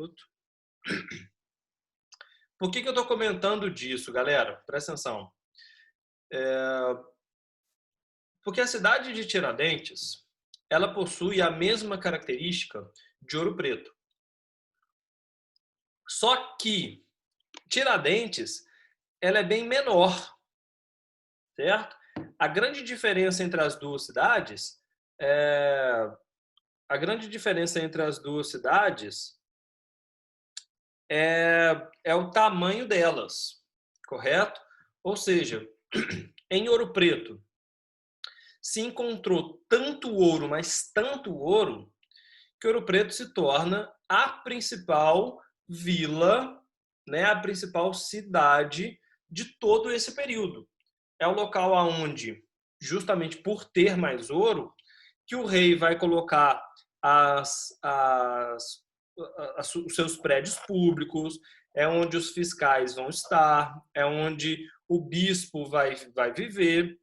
minuto. Por que eu estou comentando disso, galera? Presta atenção. Porque a cidade de Tiradentes, ela possui a mesma característica de Ouro Preto. Só que Tiradentes, ela é bem menor, certo? A grande diferença entre as duas cidades é o tamanho delas, correto? Ou seja, em Ouro Preto se encontrou tanto ouro, mas tanto ouro, que Ouro Preto se torna a principal vila, né, a principal cidade de todo esse período. É o local onde, justamente por ter mais ouro, que o rei vai colocar os seus prédios públicos, é onde os fiscais vão estar, é onde o bispo vai viver.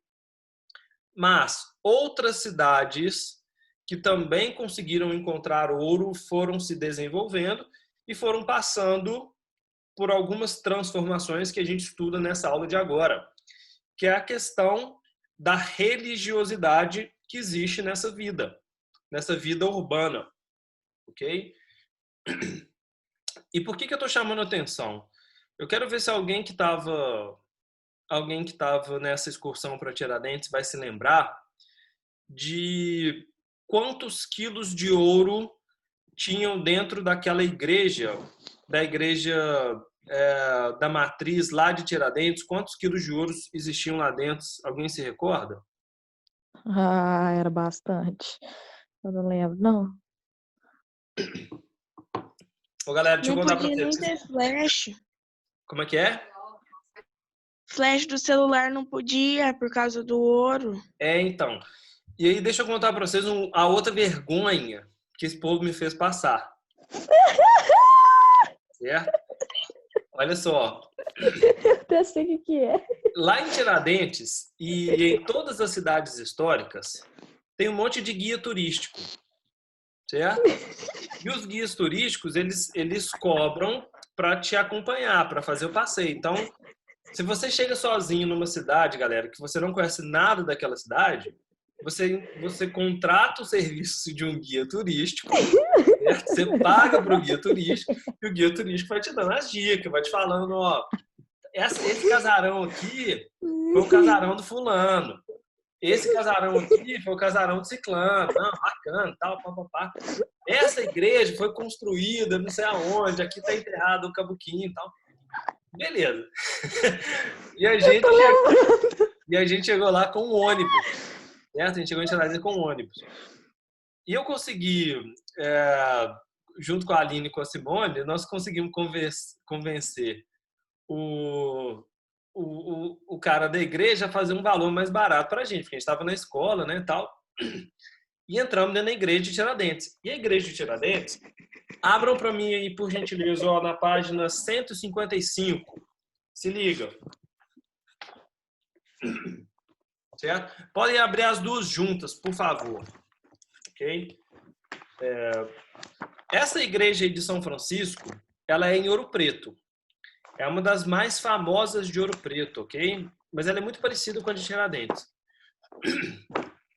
Mas outras cidades que também conseguiram encontrar ouro foram se desenvolvendo e foram passando por algumas transformações que a gente estuda nessa aula de agora, que é a questão da religiosidade que existe nessa vida urbana, ok? E por que eu estou chamando a atenção? Eu quero ver se alguém que estava nessa excursão para Tiradentes vai se lembrar de quantos quilos de ouro tinham dentro daquela igreja, da matriz lá de Tiradentes. Quantos quilos de ouro existiam lá dentro? Alguém se recorda? Ah, era bastante. Eu não lembro, não. Ô, galera, deixa eu Não contar pra podia nem vocês. ter flash. Como é que é? Flash do celular não podia por causa do ouro. Então. E aí, deixa eu contar pra vocês a outra vergonha que esse povo me fez passar. Certo? Olha só. Eu até sei o que é. Lá em Tiradentes e em todas as cidades históricas, tem um monte de guia turístico. Certo? E os guias turísticos, eles cobram para te acompanhar, para fazer o passeio. Então, se você chega sozinho numa cidade, galera, que você não conhece nada daquela cidade, você contrata o serviço de um guia turístico, certo? Você paga para o guia turístico e o guia turístico vai te dando as dicas, vai te falando, ó, esse casarão aqui foi o casarão do fulano. Esse casarão aqui foi o casarão do ciclano. Não, bacana, tal, papapá. Essa igreja foi construída não sei aonde, aqui está enterrado o cabuquinho e tal. Beleza. E a gente chegou lá com um ônibus. Certo? A gente chegou em Tiradentes com um ônibus. E eu consegui, junto com a Aline e com a Simone, nós conseguimos convencer o cara da igreja a fazer um valor mais barato pra gente, porque a gente estava na escola, né, tal. E entramos dentro da igreja de Tiradentes. E a igreja de Tiradentes, abram para mim aí, por gentileza, ó, na página 155. Se liga. Certo? Podem abrir as duas juntas, por favor. Ok? Essa igreja aí de São Francisco, ela é em Ouro Preto. É uma das mais famosas de Ouro Preto, ok? Mas ela é muito parecida com a de Tiradentes.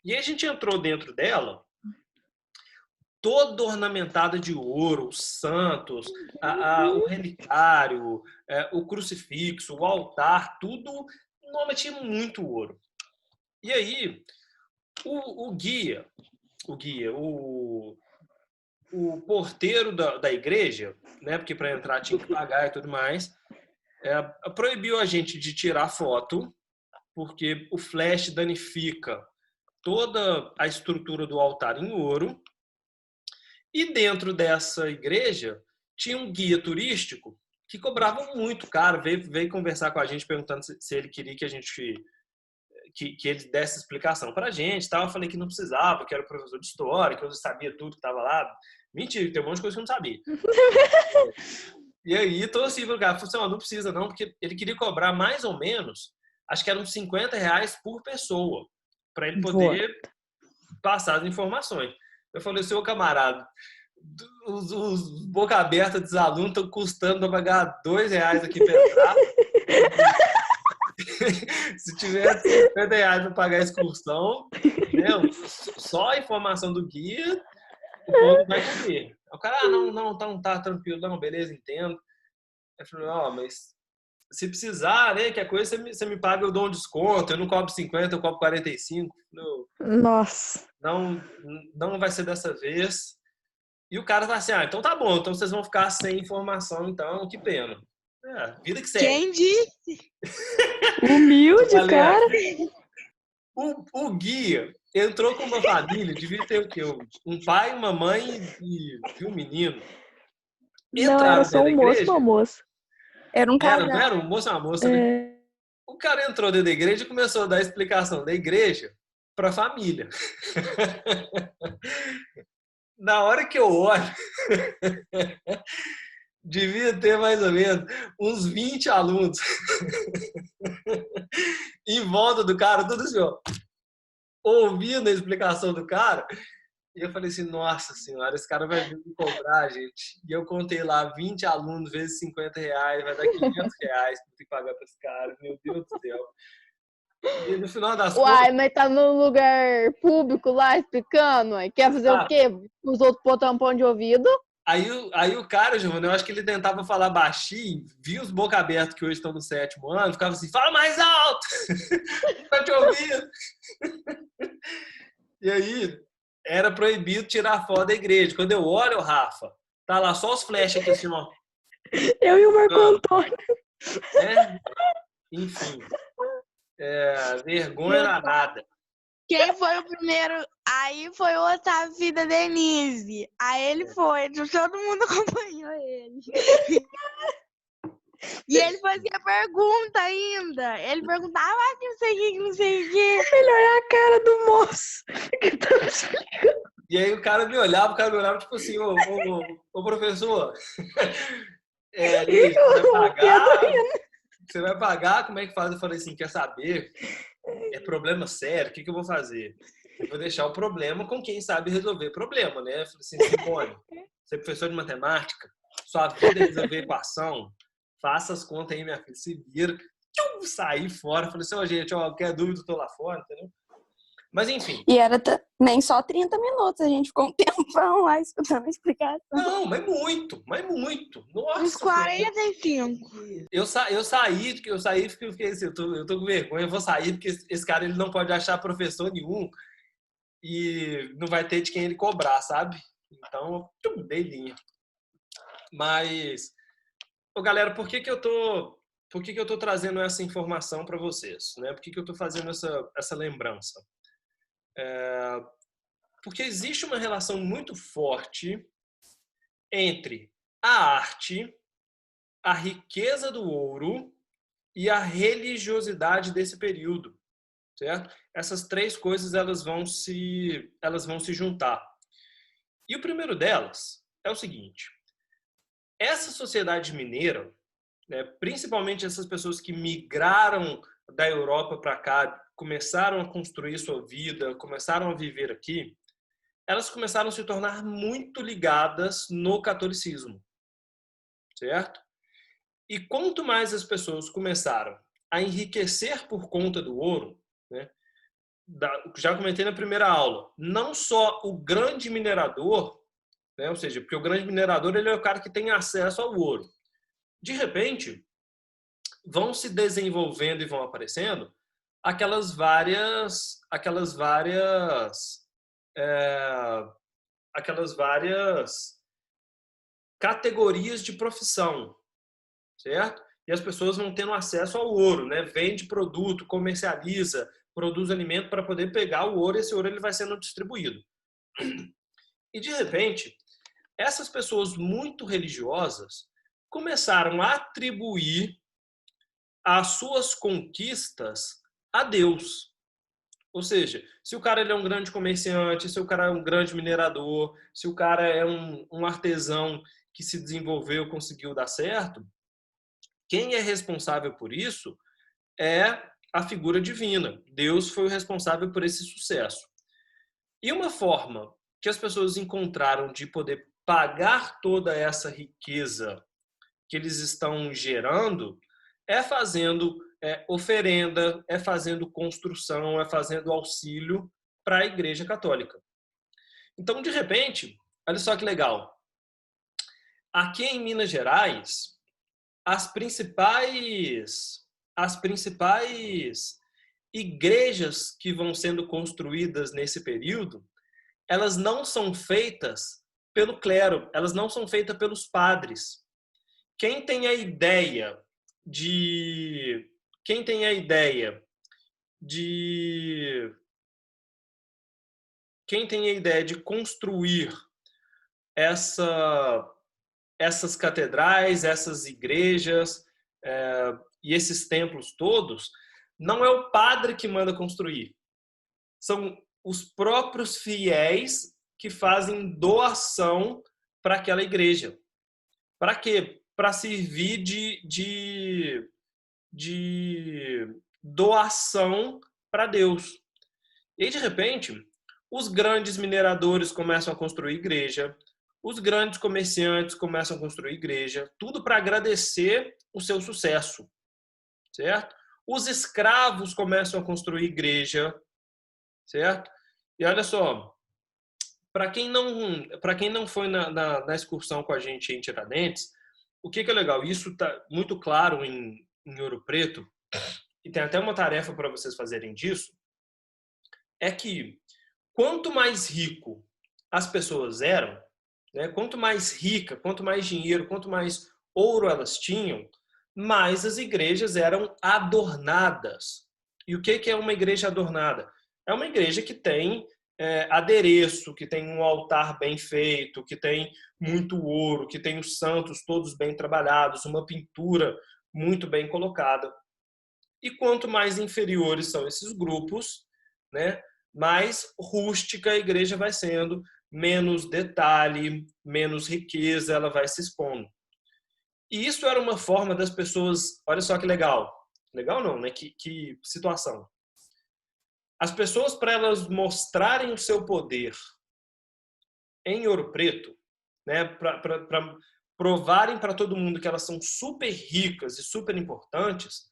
E aí a gente entrou dentro dela, toda ornamentada de ouro, os santos, o relicário, o crucifixo, o altar, tudo, não, tinha muito ouro. E aí, o porteiro da igreja, né, porque para entrar tinha que pagar e tudo mais, proibiu a gente de tirar foto, porque o flash danifica toda a estrutura do altar em ouro. E dentro dessa igreja tinha um guia turístico que cobrava muito caro, veio conversar com a gente perguntando se ele queria que a gente que ele desse explicação pra gente, tal. Eu falei que não precisava, que era professor de história, que eu sabia tudo que estava lá. Mentira, tem um monte de coisa que eu não sabia. E aí, todo assim, o cara falou assim, não precisa não, porque ele queria cobrar mais ou menos, acho que eram uns R$50 por pessoa, para ele poder passar as informações. Eu falei, seu camarada, os boca aberta dos alunos estão custando para pagar R$ 2 aqui para entrar. Se tiver R$ 50 para pagar a excursão, entendeu? Só a informação do guia, o povo vai comer. O cara, não, tá tranquilo, não, beleza, entendo. Eu falei, mas se precisar, né, que a coisa você me paga, eu dou um desconto, eu não cobro 50, eu cobro 45. Nossa. Não vai ser dessa vez. E o cara tá assim, então tá bom, então vocês vão ficar sem informação, então, que pena. Vida que segue. Quem disse? Humilde, Galera, cara. O guia entrou com uma família, devia ter o quê? Um pai, uma mãe e um menino. Não, era só um moço e uma moça. Era um casal. Não era um moço e uma moça, né? O cara entrou dentro da igreja e começou a dar a explicação da igreja para a família. Na hora que eu olho, devia ter mais ou menos uns 20 alunos em volta do cara, tudo assim, ó, ouvindo a explicação do cara. E eu falei assim, nossa senhora, esse cara vai vir me cobrar, gente. E eu contei lá, 20 alunos vezes R$ 50, vai dar R$ 500 que eu tenho que pagar para esse cara. Meu Deus do céu. E no final das contas... mas tá num lugar público lá explicando, quer fazer o quê? Os outros pôr tampão de ouvido? Aí o cara, Giovana, eu acho que ele tentava falar baixinho, via os boca abertos que hoje estão no 7º ano, ficava assim, fala mais alto! Tá te ouvindo? E aí, era proibido tirar foto da igreja. Quando eu olho, Rafa, tá lá só os flash aqui assim, ó. Eu e o Marco Antônio. Enfim. Vergonha danada. Quem foi o primeiro? Aí foi o Otávio Vida Denise. Aí ele foi, todo mundo acompanhou ele. E ele fazia pergunta ainda. Ele perguntava que não sei o que, não sei o que. Melhor é a cara do moço que tá me explicando. E aí o cara me olhava tipo assim, ô professor, você vai pagar? Como é que faz? Eu falei assim, quer saber? É problema sério, o que eu vou fazer? Eu vou deixar o problema com quem sabe resolver problema, né? Eu falei assim, Simone, você é professor de matemática, sua vida é resolver equação, faça as contas aí, minha filha, se vira. Eu saí fora, falei assim, gente, qualquer dúvida, eu tô lá fora, entendeu? Mas enfim. E era nem só 30 minutos, a gente ficou um tempão lá escutando a explicação. Não, mas muito. Nossa, uns 45. Eu saí porque eu fiquei assim, eu tô com vergonha, eu vou sair porque esse cara ele não pode achar professor nenhum e não vai ter de quem ele cobrar, sabe? Então, dei linha. Mas, galera, por que eu tô trazendo essa informação para vocês, né? Por que eu tô fazendo essa lembrança? Porque existe uma relação muito forte entre a arte, a riqueza do ouro e a religiosidade desse período, certo? Essas três coisas elas vão se juntar. E o primeiro delas é o seguinte: essa sociedade mineira, né, principalmente essas pessoas que migraram da Europa para cá, começaram a construir sua vida, começaram a viver aqui, elas começaram a se tornar muito ligadas no catolicismo, certo? E quanto mais as pessoas começaram a enriquecer por conta do ouro, né? Já comentei na primeira aula, não só o grande minerador, né? Ou seja, porque o grande minerador ele é o cara que tem acesso ao ouro. De repente, vão se desenvolvendo e vão aparecendo aquelas várias categorias de profissão, certo? E as pessoas vão tendo acesso ao ouro, né? Vende produto, comercializa, produz alimento para poder pegar o ouro e esse ouro ele vai sendo distribuído. E, de repente, essas pessoas muito religiosas começaram a atribuir as suas conquistas a Deus. Ou seja, se o cara ele é um grande comerciante, se o cara é um grande minerador, se o cara é um artesão que se desenvolveu, conseguiu dar certo, quem é responsável por isso é a figura divina. Deus foi o responsável por esse sucesso. E uma forma que as pessoas encontraram de poder pagar toda essa riqueza que eles estão gerando é fazendo oferenda, é fazendo construção, é fazendo auxílio para a Igreja Católica. Então, de repente, olha só que legal. Aqui em Minas Gerais, as principais igrejas que vão sendo construídas nesse período, elas não são feitas pelo clero, elas não são feitas pelos padres. Quem tem a ideia de construir essas catedrais, essas igrejas e esses templos todos, não é o padre que manda construir. São os próprios fiéis que fazem doação para aquela igreja. Para quê? Para servir de doação para Deus. E aí, de repente, os grandes mineradores começam a construir igreja, os grandes comerciantes começam a construir igreja, tudo para agradecer o seu sucesso, certo? Os escravos começam a construir igreja, certo? E olha só, para quem não foi na excursão com a gente em Tiradentes, o que é legal? Isso está muito claro em Ouro Preto, e tem até uma tarefa para vocês fazerem disso, é que quanto mais rico as pessoas eram, né, quanto mais rica, quanto mais dinheiro, quanto mais ouro elas tinham, mais as igrejas eram adornadas. E o que é uma igreja adornada? É uma igreja que tem adereço, que tem um altar bem feito, que tem muito ouro, que tem os santos todos bem trabalhados, uma pintura muito bem colocada. E quanto mais inferiores são esses grupos, né, mais rústica a igreja vai sendo, menos detalhe, menos riqueza ela vai se expondo. E isso era uma forma das pessoas, olha só que legal. Legal não, né? Que situação. As pessoas, para elas mostrarem o seu poder em Ouro Preto, né, para provarem para todo mundo que elas são super ricas e super importantes,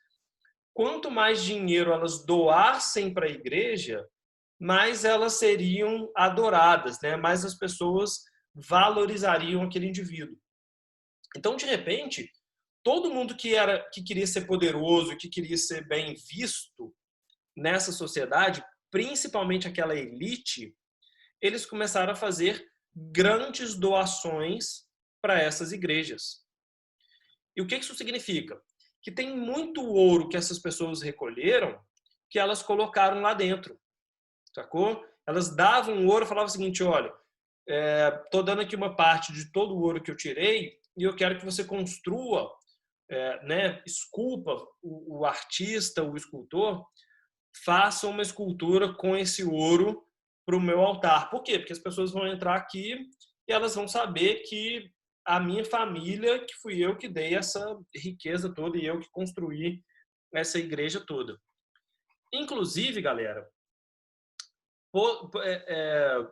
quanto mais dinheiro elas doassem para a igreja, mais elas seriam adoradas, né? Mais as pessoas valorizariam aquele indivíduo. Então, de repente, todo mundo que queria ser poderoso, que queria ser bem visto nessa sociedade, principalmente aquela elite, eles começaram a fazer grandes doações para essas igrejas. E o que isso significa? Que tem muito ouro que essas pessoas recolheram que elas colocaram lá dentro, sacou? Elas davam ouro e falavam o seguinte, olha, estou dando aqui uma parte de todo o ouro que eu tirei e eu quero que você construa, né, esculpa o artista, o escultor, faça uma escultura com esse ouro para o meu altar. Por quê? Porque as pessoas vão entrar aqui e elas vão saber que a minha família, que fui eu que dei essa riqueza toda e eu que construí essa igreja toda. Inclusive, galera,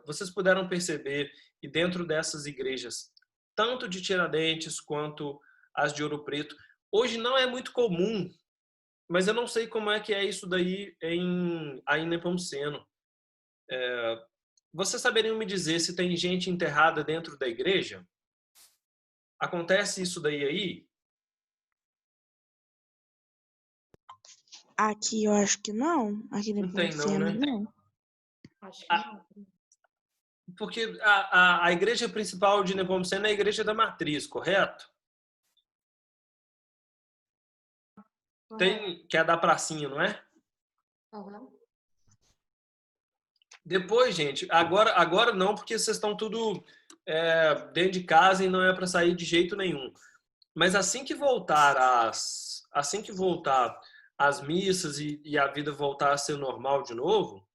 vocês puderam perceber, e dentro dessas igrejas, tanto de Tiradentes quanto as de Ouro Preto, hoje não é muito comum, mas eu não sei como é que é isso daí aí em Nepomuceno. Vocês saberiam me dizer se tem gente enterrada dentro da igreja? Acontece isso daí aí? Aqui eu acho que não. Aqui Não tem não, né? não. Acho que não. Porque a igreja principal de Nepomuceno é a igreja da Matriz, correto? Tem, que é a da pracinha, não é? Uhum. Depois, gente, agora não, porque vocês estão tudo dentro de casa e não é para sair de jeito nenhum. Mas assim que voltar as missas e a vida voltar a ser normal de novo,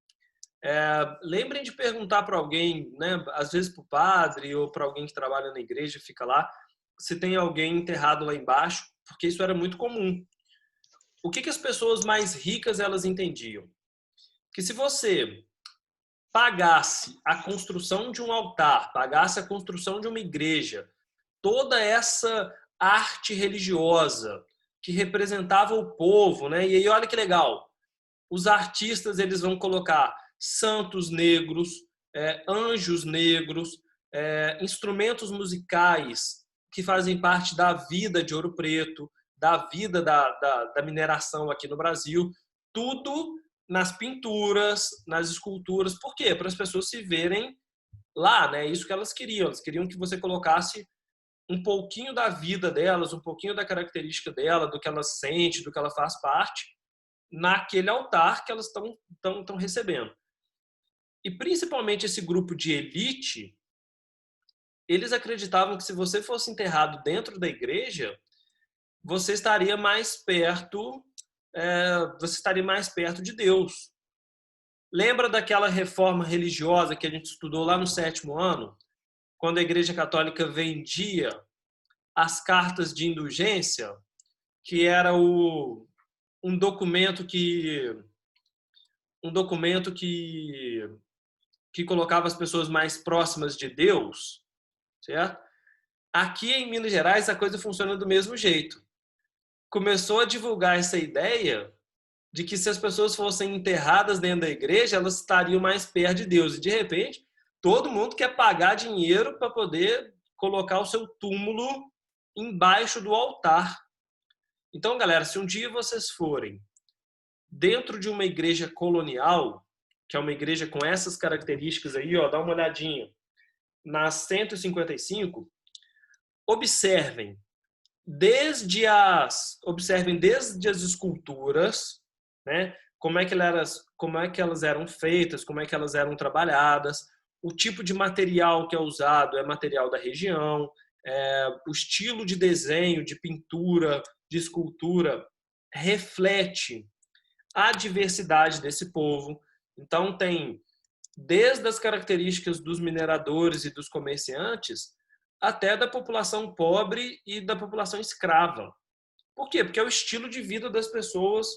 lembrem de perguntar para alguém, né, às vezes para o padre ou para alguém que trabalha na igreja, fica lá, se tem alguém enterrado lá embaixo, porque isso era muito comum. O que as pessoas mais ricas elas entendiam? Que se você pagasse a construção de um altar, pagasse a construção de uma igreja, toda essa arte religiosa que representava o povo, né? E aí olha que legal, os artistas eles vão colocar santos negros, anjos negros, instrumentos musicais que fazem parte da vida de Ouro Preto, da vida da mineração aqui no Brasil, tudo nas pinturas, nas esculturas. Por quê? Para as pessoas se verem lá, né? Isso que elas queriam. Elas queriam que você colocasse um pouquinho da vida delas, um pouquinho da característica dela, do que ela sente, do que ela faz parte, naquele altar que elas estão recebendo. E principalmente esse grupo de elite, eles acreditavam que se você fosse enterrado dentro da igreja, você estaria mais perto de Deus. Lembra daquela reforma religiosa que a gente estudou lá no 7º ano? Quando a Igreja Católica vendia as cartas de indulgência, que era um documento que colocava as pessoas mais próximas de Deus, certo? Aqui em Minas Gerais a coisa funciona do mesmo jeito. Começou a divulgar essa ideia de que se as pessoas fossem enterradas dentro da igreja, elas estariam mais perto de Deus. E de repente, todo mundo quer pagar dinheiro para poder colocar o seu túmulo embaixo do altar. Então, galera, se um dia vocês forem dentro de uma igreja colonial, que é uma igreja com essas características aí, ó, dá uma olhadinha, na 155, observem desde as esculturas, né? Como é que elas eram feitas, como é que elas eram trabalhadas, o tipo de material que é usado é material da região, o estilo de desenho, de pintura, de escultura reflete a diversidade desse povo. Então tem desde as características dos mineradores e dos comerciantes até da população pobre e da população escrava. Por quê? Porque é o estilo de vida das pessoas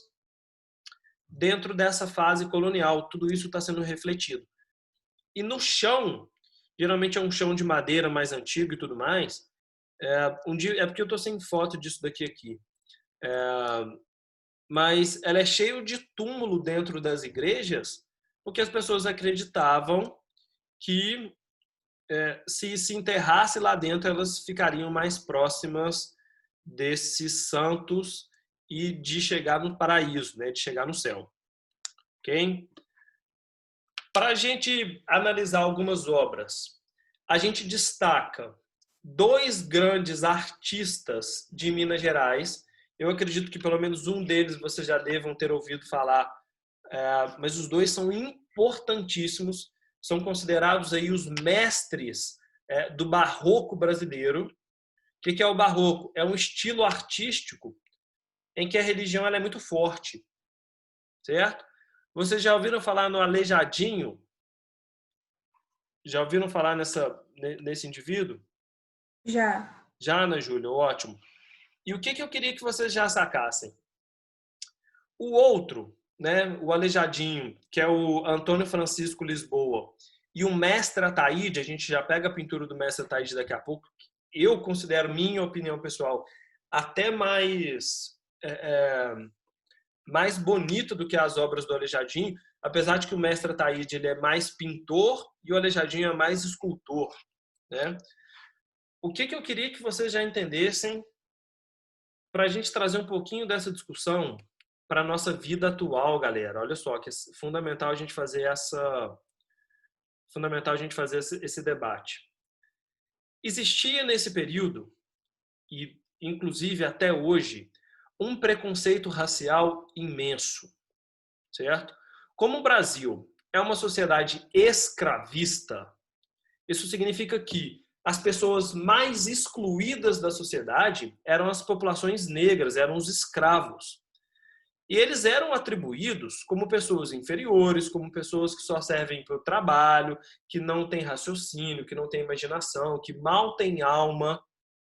dentro dessa fase colonial. Tudo isso está sendo refletido. E no chão, geralmente é um chão de madeira mais antigo e tudo mais. É porque eu estou sem foto disso daqui aqui. Mas ela é cheia de túmulo dentro das igrejas, porque as pessoas acreditavam que se enterrasse lá dentro, elas ficariam mais próximas desses santos e de chegar no paraíso, né? De chegar no céu. Ok? Para a gente analisar algumas obras, a gente destaca 2 grandes artistas de Minas Gerais. Eu acredito que pelo menos um deles vocês já devam ter ouvido falar, mas os 2 são importantíssimos, são considerados aí os mestres do barroco brasileiro. O que é o barroco? É um estilo artístico em que a religião ela é muito forte, certo? Vocês já ouviram falar no Aleijadinho? Já ouviram falar nesse indivíduo? Já. Já, Ana Júlia? Ótimo. E o que eu queria que vocês já sacassem? O outro, né, o Aleijadinho, que é o Antônio Francisco Lisboa, e o Mestre Ataíde, a gente já pega a pintura do Mestre Ataíde daqui a pouco, eu considero, minha opinião pessoal, até mais bonito do que as obras do Aleijadinho, apesar de que o Mestre Ataíde ele é mais pintor e o Aleijadinho é mais escultor, né? O que eu queria que vocês já entendessem para a gente trazer um pouquinho dessa discussão para a nossa vida atual, galera. Olha só, que é fundamental a gente fazer esse debate. Existia nesse período, e inclusive até hoje, um preconceito racial imenso, certo? Como o Brasil é uma sociedade escravista, isso significa que as pessoas mais excluídas da sociedade eram as populações negras, eram os escravos. E eles eram atribuídos como pessoas inferiores, como pessoas que só servem para o trabalho, que não têm raciocínio, que não têm imaginação, que mal têm alma,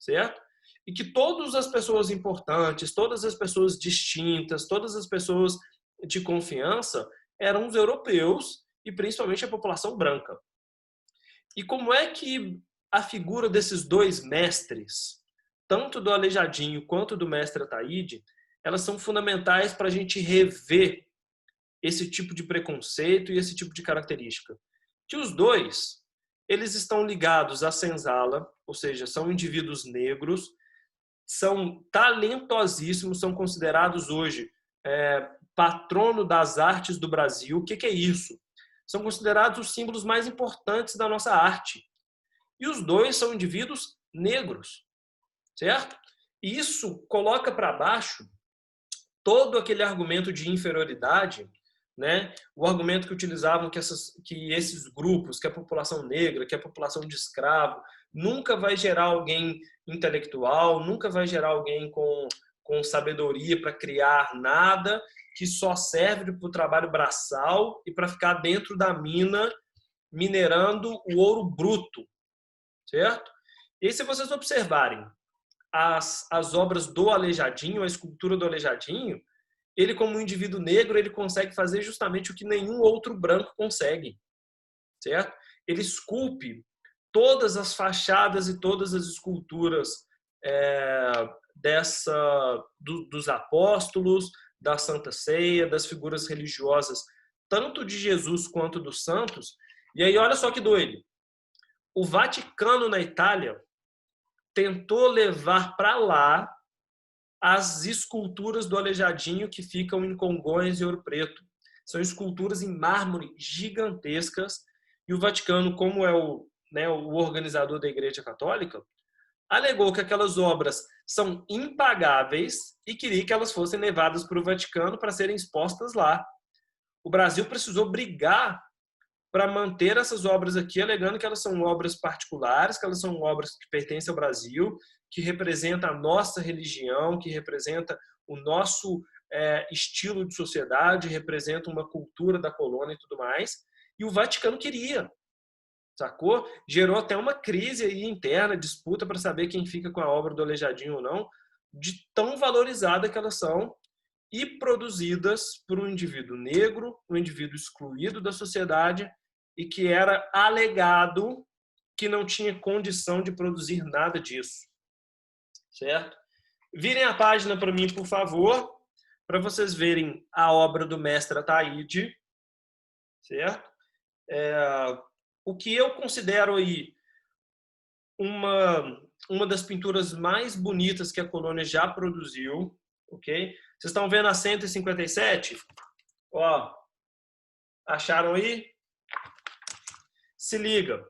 certo? E que todas as pessoas importantes, todas as pessoas distintas, todas as pessoas de confiança eram os europeus e principalmente a população branca. E como é que a figura desses dois mestres, tanto do Aleijadinho quanto do mestre Ataíde, elas são fundamentais para a gente rever esse tipo de preconceito e esse tipo de característica? Que os dois, eles estão ligados à senzala, ou seja, são indivíduos negros, são talentosíssimos, são considerados hoje patrono das artes do Brasil. O que é isso? São considerados os símbolos mais importantes da nossa arte. E os dois são indivíduos negros, certo? E isso coloca para baixo todo aquele argumento de inferioridade, né? O argumento que utilizavam que esses grupos, que a população negra, que a população de escravo, nunca vai gerar alguém intelectual, nunca vai gerar alguém com sabedoria para criar nada, que só serve para o trabalho braçal e para ficar dentro da mina minerando o ouro bruto, certo? E aí, se vocês observarem as obras do Aleijadinho, a escultura do Aleijadinho, ele, como um indivíduo negro, ele consegue fazer justamente o que nenhum outro branco consegue, certo? Ele esculpe todas as fachadas e todas as esculturas dos apóstolos, da Santa Ceia, das figuras religiosas, tanto de Jesus quanto dos santos. E aí, olha só que doido. O Vaticano, na Itália, tentou levar para lá as esculturas do Aleijadinho que ficam em Congonhas e Ouro Preto. São esculturas em mármore gigantescas, e o Vaticano, como é o organizador da Igreja Católica, alegou que aquelas obras são impagáveis e queria que elas fossem levadas para o Vaticano para serem expostas lá. O Brasil precisou brigar para manter essas obras aqui, alegando que elas são obras particulares, que elas são obras que pertencem ao Brasil, que representam a nossa religião, que representam o nosso estilo de sociedade, representam uma cultura da colônia e tudo mais. E o Vaticano queria, sacou? Gerou até uma crise aí interna, disputa para saber quem fica com a obra do Aleijadinho ou não, de tão valorizada que elas são e produzidas por um indivíduo negro, um indivíduo excluído da sociedade e que era alegado que não tinha condição de produzir nada disso, certo? Virem a página para mim, por favor, para vocês verem a obra do mestre Ataíde, certo? O que eu considero aí uma das pinturas mais bonitas que a colônia já produziu, ok? Vocês estão vendo a 157? Ó, acharam aí? Se liga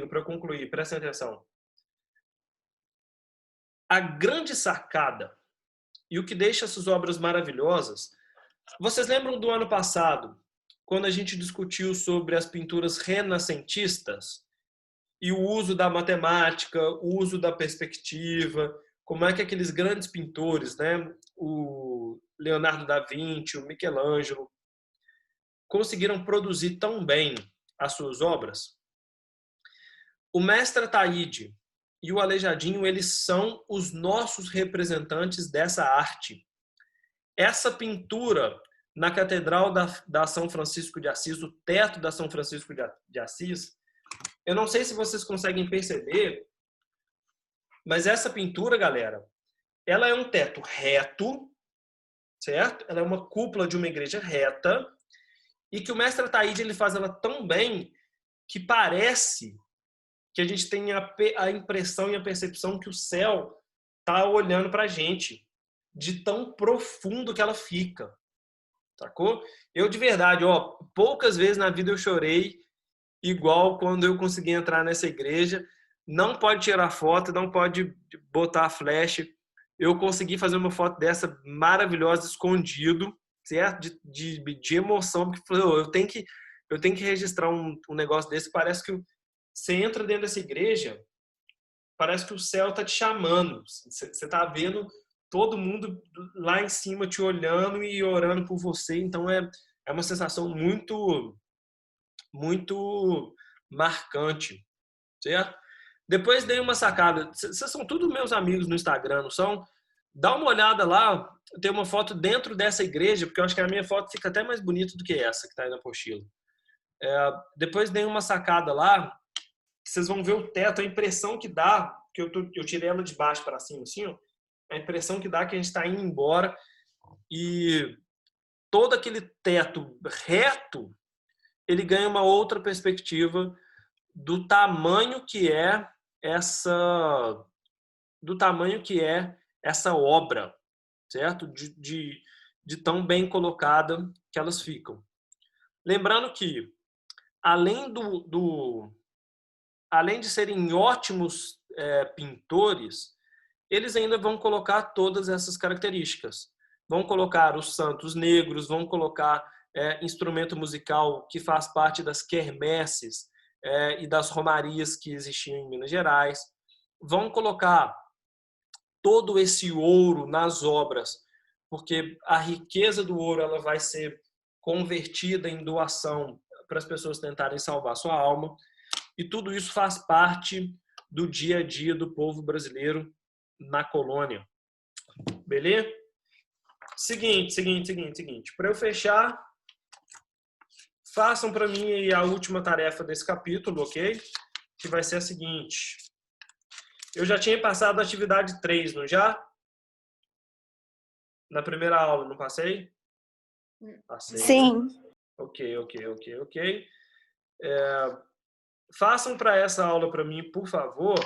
para eu concluir, prestem atenção. A grande sacada e o que deixa essas obras maravilhosas, vocês lembram do ano passado, quando a gente discutiu sobre as pinturas renascentistas e o uso da matemática, o uso da perspectiva, como é que aqueles grandes pintores, né, o Leonardo da Vinci, o Michelangelo, conseguiram produzir tão bem as suas obras? O mestre Ataíde e o Aleijadinho, eles são os nossos representantes dessa arte. Essa pintura na Catedral da São Francisco de Assis, o teto da São Francisco de Assis, eu não sei se vocês conseguem perceber, mas essa pintura, galera, ela é um teto reto, certo? Ela é uma cúpula de uma igreja reta, e que o mestre Ataíde, ele faz ela tão bem que parece que a gente tem a impressão e a percepção que o céu está olhando para a gente, de tão profundo que ela fica, sacou? Eu, de verdade, poucas vezes na vida eu chorei igual quando eu consegui entrar nessa igreja. Não pode tirar foto, não pode botar flash. Eu consegui fazer uma foto dessa maravilhosa, escondido, certo? De emoção, porque eu tenho que registrar um negócio desse. Parece que você entra dentro dessa igreja, parece que o céu está te chamando. Você está vendo todo mundo lá em cima te olhando e orando por você. Então é uma sensação muito, muito marcante, certo? Depois dei uma sacada. Vocês são todos meus amigos no Instagram, não são? Dá uma olhada lá. Tem uma foto dentro dessa igreja, porque eu acho que a minha foto fica até mais bonita do que essa que está aí na apostila. Depois dei uma sacada lá, que vocês vão ver o teto, a impressão que dá, que eu tirei ela de baixo para cima, assim, ó, a impressão que dá que a gente está indo embora e todo aquele teto reto, ele ganha uma outra perspectiva do tamanho que é essa obra, certo? De tão bem colocada que elas ficam. Lembrando que, além de serem ótimos pintores, eles ainda vão colocar todas essas características. Vão colocar os santos negros, vão colocar instrumento musical que faz parte das quermesses e das romarias que existiam em Minas Gerais. Vão colocar todo esse ouro nas obras, porque a riqueza do ouro ela vai ser convertida em doação para as pessoas tentarem salvar sua alma. E tudo isso faz parte do dia a dia do povo brasileiro na colônia. Beleza? Seguinte. Para eu fechar, façam para mim aí a última tarefa desse capítulo, ok? Que vai ser a seguinte. Eu já tinha passado a atividade 3, não já? Na primeira aula, não passei? Passei. Sim. Ok. Façam para essa aula para mim, por favor,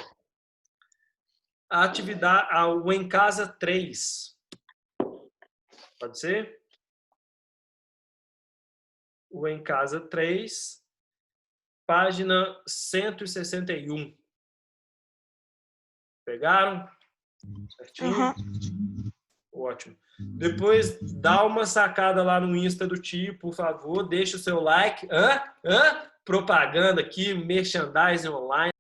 a atividade, o Em Casa 3. Pode ser? O Em Casa 3, página 161. Pegaram? Certinho? Uhum. Ótimo. Depois, dá uma sacada lá no Insta do tio, por favor. Deixa o seu like. Propaganda aqui, merchandising online.